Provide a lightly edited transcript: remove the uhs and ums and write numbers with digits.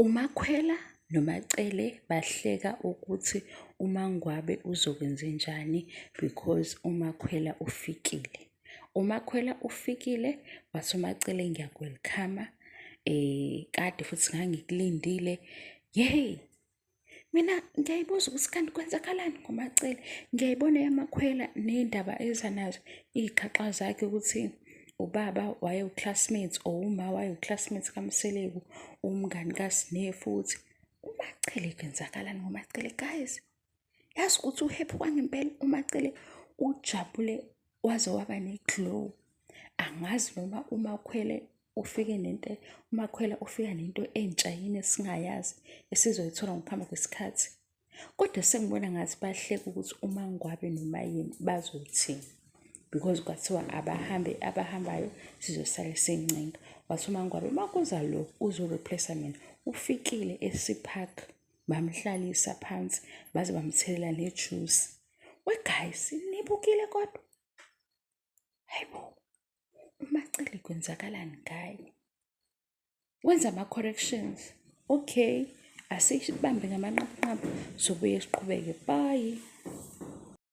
uMakhwela noMacele bahleka ukuthi uMangwabe uzokwenzenjani because uMakhwela ufikile. uMakhwela ufikile wathi uMacele ngiyakwelikhama, kade futhi ngangikulindile. Yeyi, mina ngiyayibuza ukuthi kanti kwenzakalani ngoMacele. Ngiyayibona yaMakhwela ney'ndaba eza nazo, iy'xaxa zakhe ukuthi ubaba wayewu-classmate or uma wayewu-classmate kaMseleku, umngani kaSneh futhi. uMacele kwenzakalani ngoMacele? Guys, yazi ukuthi uhappy kwangempela uMacele, ujabule waze waba ne-glow. Angazi noma uMakhwela ufika nento entsha yini esingayazi esizoyithola ngokuhamba kwesikhathi. Kodwa sengibona ngathi bahleka ukuthi uMangwabe noMayeni bazothini, because kwathiwa abahambayo sizosale sincenga. Wathi uMangwabe makuza lo uzo-replace mina, ufikile eSeapark, bamhlalisa phansi baze bamthelela nejuice. Guys, nibukile kodwa? Hayibo, uMacele kwenzakalani ngaye? Wenza ama-corrections. Okay, asibambe ngamanqaphanqapha sobuye siqhubeke. Bye.